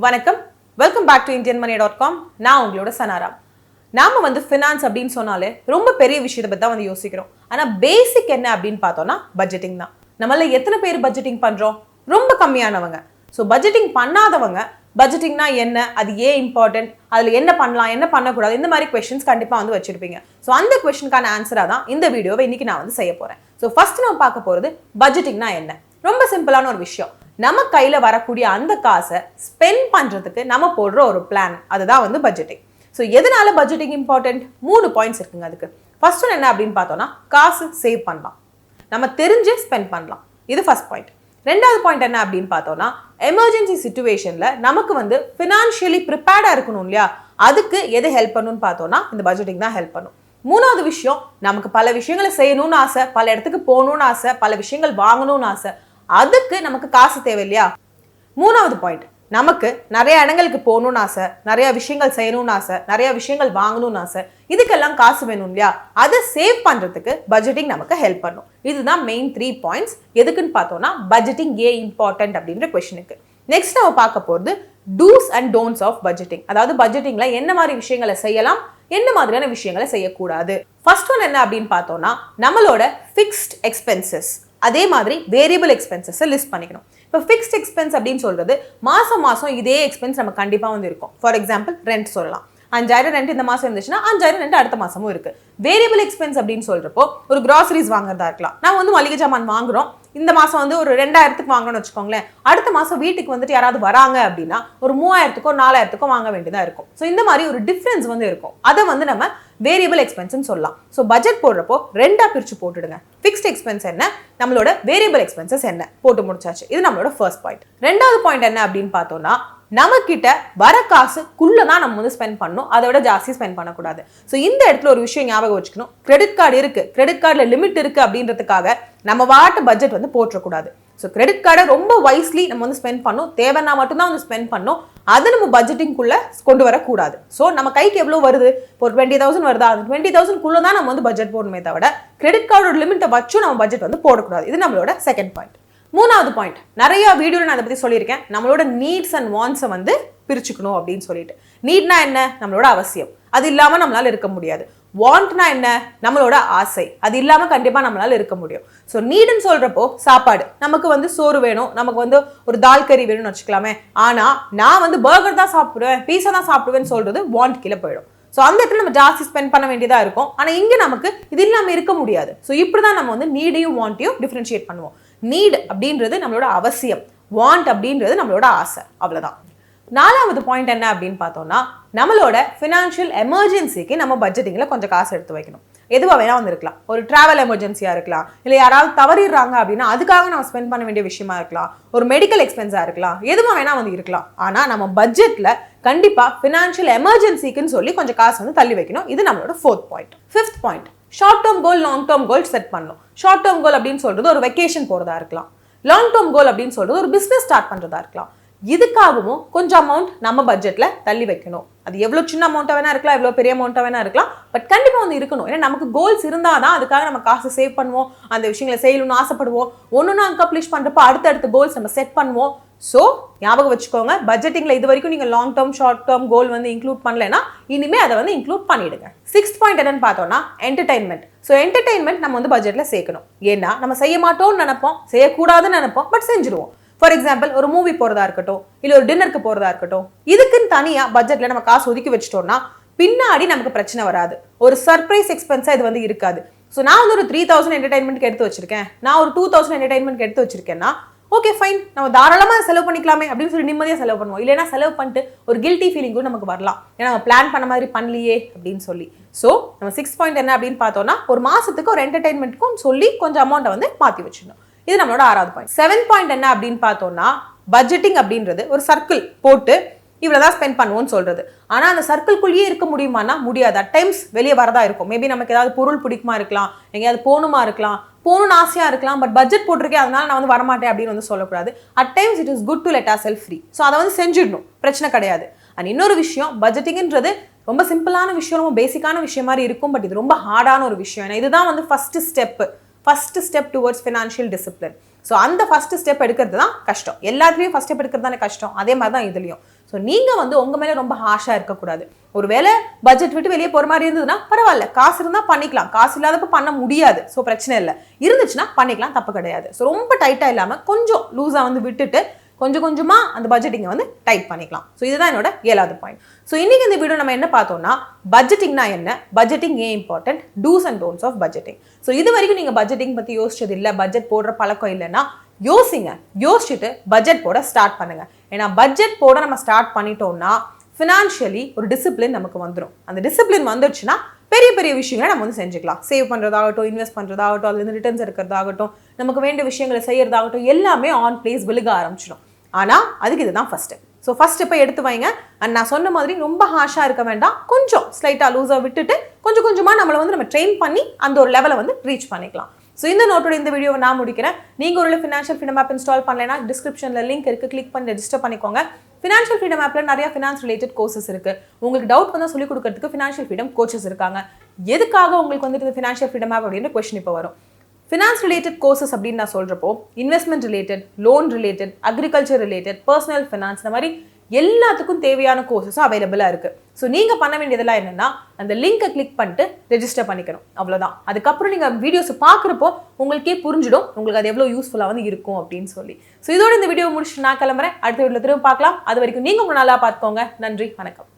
வணக்கம், welcome back to indianmoney.com. நான் உங்களோட சனாராம். நாம வந்து ஃபினான்ஸ் அப்படின்னு சொன்னாலே ரொம்ப பெரிய விஷயத்தை பற்றி தான் வந்து யோசிக்கிறோம். ஆனால் பேசிக் என்ன அப்படின்னு பார்த்தோம்னா பட்ஜெட்டிங் தான். நம்மள எத்தனை பேர் பட்ஜெட்டிங் பண்ணுறோம்? ரொம்ப கம்மியானவங்க. ஸோ பட்ஜெட்டிங் பண்ணாதவங்க பட்ஜெட்டிங்னா என்ன, அது ஏன் இம்பார்ட்டன்ட், அதில் என்ன பண்ணலாம், என்ன பண்ணக்கூடாது, இந்த மாதிரி கொஸ்டின்ஸ் கண்டிப்பாக வந்து வச்சிருப்பீங்க. ஸோ அந்த கொஸ்டினுக்கான ஆன்சராக தான் இந்த வீடியோவை இன்னைக்கு நான் வந்து செய்ய போகிறேன். ஸோ ஃபர்ஸ்ட் நம்ம பார்க்க போகிறது பட்ஜெட்டிங்னா என்ன. ரொம்ப சிம்பிளான ஒரு விஷயம். நம்ம கையில வரக்கூடிய அந்த காசை ஸ்பெண்ட் பண்றதுக்கு நம்ம போடுற ஒரு பிளான், அதுதான் வந்து பட்ஜெட்டிங். ஸோ எதனால பட்ஜெட்டிங் இம்பார்ட்டன்ட்? 3 பாயிண்ட்ஸ் இருக்குங்க அதுக்கு. ஃபர்ஸ்ட் ஒன் என்ன அப்படின்னு பார்த்தோம்னா, காசு சேவ் பண்ணலாம், நம்ம தெரிஞ்சு ஸ்பெண்ட் பண்ணலாம். இது ஃபர்ஸ்ட் பாயிண்ட். ரெண்டாவது பாயிண்ட் என்ன அப்படின்னு பார்த்தோம்னா, எமர்ஜென்சி சிச்சுவேஷன்ல நமக்கு வந்து ஃபினான்ஷியலி ப்ரிப்பேர்டா இருக்கணும் இல்லையா, அதுக்கு எது ஹெல்ப் பண்ணுன்னு பார்த்தோம்னா இந்த பட்ஜெட்டிங் தான் ஹெல்ப் பண்ணும். மூணாவது விஷயம், நமக்கு பல விஷயங்களை செய்யணும்னு ஆசை, பல இடத்துக்கு போகணும்னு ஆசை, பல விஷயங்கள் வாங்கணும்னு ஆசை, அதுக்கு நமக்கு காசு தேவை இல்லையா. மூணாவது பாயிண்ட், நமக்கு நிறைய இடங்களுக்கு போகணும்னு ஆசை, நிறைய விஷயங்கள் செய்யணும்னு ஆசை, நிறைய விஷயங்கள் வாங்கணும்னு ஆசை, இதுக்கெல்லாம் காசு வேணும் இல்லையா, அதை சேவ் பண்றதுக்கு பட்ஜெட்டிங் நமக்கு ஹெல்ப் பண்ணும். இதுதான் மெயின் 3 பாயிண்ட்ஸ். எதுக்குன்னு பார்த்தோம்னா பட்ஜெட்டிங் ஏன் இம்பார்ட்டன்ட் அப்படின்ற கொஸ்டினுக்கு. நெக்ஸ்ட் நம்ம பார்க்க போறது dos and don'ts of budgeting. அதாவது பட்ஜெட்டிங்ல என்ன மாதிரி விஷயங்களை செய்யலாம், என்ன மாதிரியான விஷயங்களை செய்யக்கூடாது. ஃபர்ஸ்ட் ஒன் என்ன அப்படின்னு பார்த்தோம்னா, நம்மளோட ஃபிக்ஸ்ட் எக்ஸ்பென்சஸ் அதே மாதிரி வேரியபிள் எக்ஸ்பென்சஸ் லிஸ்ட் பண்ணிக்கணும். இப்போ ஃபிக்ஸ்ட் எக்ஸ்பென்ஸ் அப்படின்னு சொல்றது மாசம் மாசம் இதே எக்ஸ்பென்ஸ் நம்ம கண்டிப்பா வந்து இருக்கும். ஃபார் எக்ஸாம்பிள் ரெண்ட் சொல்லலாம். 5000 ரெண்ட் இந்த மாசம் இருந்துச்சுன்னா 5000 ரெண்ட் அடுத்த மாசமும் இருக்கு. வேரியபிள் எக்ஸ்பென்ஸ் அப்படின்னு சொல்றப்போ ஒரு கிராசரிஸ் வாங்குறதா இருக்கலாம். நான் வந்து மளிகை ஜாமான் வாங்குறோம், இந்த மாசம் வந்து ஒரு 2000க்கு வாங்கணும்னு வச்சுக்கோங்களேன். அடுத்த மாசம் வீட்டுக்கு வந்துட்டு யாராவது வராங்க அப்படின்னா ஒரு 3000க்கோ 4000க்கோ வாங்க வேண்டியதா இருக்கும். ஸோ இந்த மாதிரி ஒரு டிஃபரன்ஸ் வந்து இருக்கும். அதை வந்து நம்ம வேரியபிள் எக்ஸ்பென்ஸ் சொல்லலாம். ஸோ பட்ஜெட் போடுறப்போ ரெண்டா பிரிச்சு போட்டுடுங்க. ஃபிக்ஸ்ட் எக்ஸ்பென்ஸ் என்ன, நம்மளோட வேரியபிள் எக்ஸ்பென்சஸ் என்ன, போட்டு முடிச்சாச்சு. இது நம்மளோட ஃபர்ஸ்ட் பாயிண்ட். ரெண்டாவது பாயிண்ட் என்ன அப்படின்னு பார்த்தோம்னா, நம்ம கிட்ட வர காசுக்குள்ளதான் நம்ம வந்து ஸ்பெண்ட் பண்ணணும், அதை விட ஜாஸ்தி ஸ்பெண்ட் பண்ணக்கூடாது. ஸோ இந்த இடத்துல ஒரு விஷயம் ஞாபகம் வச்சுக்கணும். கிரெடிட் கார்டு இருக்கு, கிரெடிட் கார்டுல லிமிட் இருக்கு அப்படின்றதுக்காக நம்ம வாட்டு பட்ஜெட் வந்து போட்டக்கூடாது. ஸோ கிரெடிட் கார்டை ரொம்ப வைஸ்லி நம்ம வந்து ஸ்பெண்ட் பண்ணணும், தேவைன்னா மட்டும்தான் வந்து ஸ்பெண்ட் பண்ணணும். அதை நம்ம பட்ஜெட்டிங்குள்ள கொண்டு வரக்கூடாது. ஸோ நம்ம கைக்கு எவ்வளோ வருது, ஒரு 20,000 வருதா, அந்த 20,000 தான் நம்ம வந்து பட்ஜெட் போடணுமே தவிர கிரெடிட் கார்டோட லிமிட்டை வச்சும் நம்ம பட்ஜெட் வந்து போடக்கூடாது. இது நம்மளோட செகண்ட் பாயிண்ட். மூணாவது பாயிண்ட், நிறைய வீடியோல நான் அதை பத்தி சொல்லியிருக்கேன். நம்மளோட நீட்ஸ் அண்ட் வாண்ட்ஸை வந்து பிரிச்சுக்கணும் அப்படின்னு சொல்லிட்டு. நீட்னா என்ன, நம்மளோட அவசியம், அது இல்லாம நம்மளால இருக்க முடியாது. வாண்ட்னா என்ன, நம்மளோட ஆசை, அது இல்லாம கண்டிப்பா நம்மளால இருக்க முடியும். ஸோ நீடுன்னு சொல்றப்போ சாப்பாடு, நமக்கு வந்து சோறு வேணும், நமக்கு வந்து ஒரு தால் கறி வேணும்னு வச்சுக்கலாமே. ஆனா நான் வந்து பர்கர் தான் சாப்பிடுவேன், பீஸா தான் சாப்பிடுவேன்னு சொல்றது வாண்ட் கீழே போயிடும். ஸோ அந்த இடத்துல நம்ம ஜாஸ்தி ஸ்பெண்ட் பண்ண வேண்டியதா இருக்கும். ஆனா இங்க நமக்கு இது இல்லாம இருக்க முடியாது. ஸோ இப்படிதான் நம்ம வந்து நீடையும் வாண்ட்டையும் டிஃபரன்ஷியேட் பண்ணுவோம். நீட் அப்படின்றது நம்மளோட அவசியம், வாண்ட் அப்படின்றது நம்மளோட ஆசை, அவ்வளவுதான். நாலாவது பாயிண்ட் என்ன அப்படின்னு பார்த்தோம்னா, நம்மளோட ஃபினான்ஷியல் எமர்ஜென்சிக்கு நம்ம பட்ஜெட்டிங்ல கொஞ்சம் காசு எடுத்து வைக்கணும். எதுவா வேணா வந்து இருக்கலாம். ஒரு டிராவல் எமர்ஜென்சியா இருக்கலாம், இல்லை யாராவது தவறிடுறாங்க அப்படின்னா அதுக்காக நம்ம ஸ்பெண்ட் பண்ண வேண்டிய விஷயமா இருக்கலாம், ஒரு மெடிக்கல் எக்ஸ்பென்ஸா இருக்கலாம், எதுவா வேணா வந்து இருக்கலாம். ஆனா நம்ம பட்ஜெட்ல கண்டிப்பா ஃபினான்ஷியல் எமர்ஜென்சிக்குன்னு சொல்லி கொஞ்சம் காசு வந்து தள்ளி வைக்கணும். இது நம்மளோட fourth point. Fifth point, short term goal, long term goal set பண்ணணும். ஷார்ட் டேர்ம் கோல் அப்படின்னு சொல்றது ஒரு வெக்கேஷன் போறதா இருக்கலாம். லாங் டேர்ம் கோல் அப்படின்னு சொல்றது ஒரு பிசினஸ் ஸ்டார்ட் பண்றதா இருக்கலாம். இதுக்காகவும் கொஞ்சம் அமௌண்ட் நம்ம பட்ஜெட்ல தள்ளி வைக்கணும். அது எவ்வளவு சின்ன அமௌண்ட்டா வேணா இருக்கலாம், எவ்வளவு பெரிய அமௌண்ட்டா வேணா இருக்கலாம், பட் கண்டிப்பா வந்து இருக்கணும். ஏன்னா நமக்கு கோல்ஸ் இருந்தாதான் அதுக்காக நம்ம காசு சேவ் பண்ணுவோம், அந்த விஷயங்களை செய்யணும்னு ஆசைப்படுவோம், ஒன்னொன்னு அக்கம்ப்ளிஷ் பண்றப்போ அடுத்தடுத்த கோல்ஸ் நம்ம செட் பண்ணுவோம். ஸோ ஞாபகம் வச்சுக்கோங்க, பட்ஜெட்டிங்ல இது வரைக்கும் நீங்க long term short term goal வந்து இன்க்ளூட் பண்ணலன்னா இனிமே அதை வந்து இன்க்ளூட் பண்ணிடுங்க. சிக்ஸ்த் பாயிண்ட் என்னன்னு பார்த்தோம்னா என்டர்டைன்மெண்ட். ஸோ என்டர்டைன்மெண்ட் நம்ம வந்து பட்ஜெட்ல சேர்க்கணும். ஏன்னா நம்ம செய்ய மாட்டோம்னு நினைப்போம், செய்யக்கூடாதுன்னு நினைப்போம், பட் செஞ்சிருவோம். ஃபார் எக்ஸாம்பிள் ஒரு மூவி போறதா இருக்கட்டும், இல்ல ஒரு டின்னருக்கு போறதா இருக்கட்டும், இதுக்குன்னு தனியா பட்ஜெட்ல நம்ம காசு ஒதுக்கி வச்சிட்டோம்னா பின்னாடி நமக்கு பிரச்சனை வராது. ஒரு சர்ப்ரைஸ் எக்ஸ்பென்ஸா இது வந்து இருக்காது. ஸோ நான் வந்து ஒரு 3000 என்டர்டைன்மெண்ட் எடுத்து வச்சிருக்கேன், நான் ஒரு 2000 என்டர்டைன்மெண்ட் எடுத்து வச்சிருக்கேன்னா ஓகே ஃபைன், நம்ம தாராளமா செலவு பண்ணிக்கலாமே அப்படின்னு சொல்லி நிம்மதியாக செலவு பண்ணுவோம். இல்லைன்னா செலவு பண்ணிட்டு ஒரு கில்ட்டி ஃபீலிங் கூட நமக்கு வரலாம், ஏன்னா நம்ம பிளான் பண்ண மாதிரி பண்ணலையே அப்படின்னு சொல்லி. ஸோ நம்ம 6 பாயிண்ட் என்ன அப்படின்னு பார்த்தோம்னா, ஒரு மாசத்துக்கு ஒரு என்டர்டைன்மெண்ட்க்கும் சொல்லி கொஞ்சம் அமௌண்ட்டை வந்து மாற்றி வச்சிடணும். இது நம்மளோட 6வது பாயிண்ட். 7th பாயிண்ட் என்ன அப்படின்னு பார்த்தோம்னா, பட்ஜெட்டிங் அப்படின்றது ஒரு சர்க்கிள் போட்டு இவ்வளவுதான் ஸ்பெண்ட் பண்ணுவோம்னு சொல்றது. ஆனா அந்த சர்க்கிள்குள்ளேயே இருக்க முடியுமானா முடியாது. அட் டைம்ஸ் வெளியே வரதா இருக்கும். மேபி நமக்கு ஏதாவது பொருள் பிடிக்குமா இருக்கலாம், எங்கேயாவது போகணுமா இருக்கலாம், போகணும்னு ஆசையா இருக்கலாம், பட் பட்ஜெட் போட்டிருக்கேன் அதனால நான் வந்து வரமாட்டேன் அப்படின்னு வந்து சொல்லக்கூடாது. At times it is good to let ourselves free. So அதை வந்து செஞ்சிடணும், பிரச்சனை கிடையாது. அண்ட் இன்னொரு விஷயம், பட்ஜெட்டிங்ன்றது ரொம்ப சிம்பிளான விஷயம், ரொம்ப பேசிக்கான விஷயம் மாதிரி இருக்கும், பட் இது ரொம்ப ஹார்டான ஒரு விஷயம். ஏன்னா இதுதான் வந்து first step towards financial discipline. So அந்த ஃபர்ஸ்ட் ஸ்டெப் எடுக்கிறது தான் கஷ்டம். எல்லாத்துலேயும் ஃபர்ஸ்ட் ஸ்டெப் எடுக்கிறது தானே கஷ்டம், அதே மாதிரி தான் இதுலையும். ஸோ நீங்கள் வந்து உங்கள் மேலே ரொம்ப ஹாஷாக இருக்கக்கூடாது. ஒருவேளை பட்ஜெட் விட்டு வெளியே போகிற மாதிரி இருந்ததுன்னா பரவாயில்ல, காசு இருந்தால் பண்ணிக்கலாம், காசு இல்லாதப்ப பண்ண முடியாது, ஸோ பிரச்சனை இல்லை. இருந்துச்சுன்னா பண்ணிக்கலாம், தப்பு கிடையாது. ஸோ ரொம்ப டைட்டாக இல்லாமல் கொஞ்சம் லூஸாக வந்து விட்டுட்டு கொஞ்சம் கொஞ்சமாக அந்த பட்ஜெட்டிங்கை வந்து டைட் பண்ணிக்கலாம். ஸோ இதுதான் என்னோட 7வது பாயிண்ட். ஸோ இன்னைக்கு இந்த வீடியோ நம்ம என்ன பார்த்தோம்னா, பட்ஜெட்டிங்னா என்ன, பட்ஜெட்டிங் ஏன் important, dos and don'ts of budgeting. So இது வரைக்கும் நீங்கள் பட்ஜெட்டிங் பற்றி யோசிச்சது இல்லை, பட்ஜெட் போடுற பழக்கம் இல்லைன்னா யோசிங்க. யோசிச்சுட்டு பட்ஜெட் போட ஸ்டார்ட் பண்ணுங்க. ஏன்னா பட்ஜெட் போட நம்ம ஸ்டார்ட் பண்ணிட்டோம்னா ஃபினான்ஷியலி ஒரு டிசிப்ளின் நமக்கு வந்துடும். அந்த டிசிப்ளின் வந்துடுச்சுன்னா பெரிய பெரிய விஷயங்களை நம்ம வந்து செஞ்சுக்கலாம். சேவ் பண்ணுறதாகட்டும், இன்வெஸ்ட் பண்ணுறதாகட்டும், அதுலேருந்து ரிட்டர்ன்ஸ் எடுக்கிறதாகட்டும், நமக்கு வேண்டிய விஷயங்களை செய்யறதாகட்டும், எல்லாமே ஆன் பிளேஸ் விழுக ஆரம்பிச்சிடும். ஆனால் அதுக்கு இதுதான் ஃபஸ்ட்டு. ஸோ ஃபஸ்ட் இப்போ எடுத்து வைங்க. அண்ட் நான் சொன்ன மாதிரி ரொம்ப ஹாஷாக இருக்க வேண்டாம், கொஞ்சம் ஸ்லைட்டாக லூஸாக விட்டுட்டு கொஞ்சம் கொஞ்சமாக நம்மளை வந்து நம்ம ட்ரெயின் பண்ணி அந்த ஒரு லெவலை வந்து ரீச் பண்ணிக்கலாம். ஸோ இந்த நோட்டோட இந்த வீடியோவை நான் முடிக்கிறேன். நீங்கள் ஒரு ஃபினான்ஷியல் ஃப்ரீடம் ஆப் இன்ஸ்டால் பண்ணலைன்னா டிஸ்கிரிப்ஷனில் லிங்க் இருக்குது, கிளிக் பண்ணி ரெஜிஸ்டர் பண்ணிக்கோங்க. ஃபினான்ஷியல் ஃப்ரீடம் ஆப்பில் நிறைய ஃபினான்ஸ் ரிலேட்டட் கோர்சஸ் இருக்குது. உங்களுக்கு டவுட் வந்து சொல்லிக் கொடுக்கறதுக்கு ஃபினான்ஷியல் ஃப்ரீடம் கோச்சஸ் இருக்காங்க. எதுக்காக உங்களுக்கு வந்துட்டு ஃபினான்ஷியல் ஃப்ரீடம் ஆப் அப்படின்ற கொஸ்டின் இப்போ வரும். ஃபினான்ஸ் ரிலேட்டட் கோர்சஸ் அப்படின்னு நான் சொல்கிறப்போ investment related, loan related, agriculture related, personal finance, இந்த மாதிரி எல்லாத்துக்கும் தேவையான கோர்சஸும் அவைலபிளாக இருக்குது. ஸோ நீங்கள் பண்ண வேண்டியதெல்லாம் என்னென்னா அந்த லிங்கை கிளிக் பண்ணிட்டு ரெஜிஸ்டர் பண்ணிக்கணும், அவ்வளோதான். அதுக்கப்புறம் நீங்கள் வீடியோஸ் பார்க்குறப்போ உங்களுக்கே புரிஞ்சிடும் உங்களுக்கு அது எவ்வளோ யூஸ்ஃபுல்லாக வந்து இருக்கும் அப்படின்னு சொல்லி. ஸோ இதோட இந்த வீடியோ முடிச்சுட்டு நான் கிளம்புறேன். அடுத்த வீடியோவில் திரும்ப பார்க்கலாம். அது வரைக்கும் நீங்கள் உங்கள் நல்லா பார்த்துக்கோங்க. நன்றி, வணக்கம்.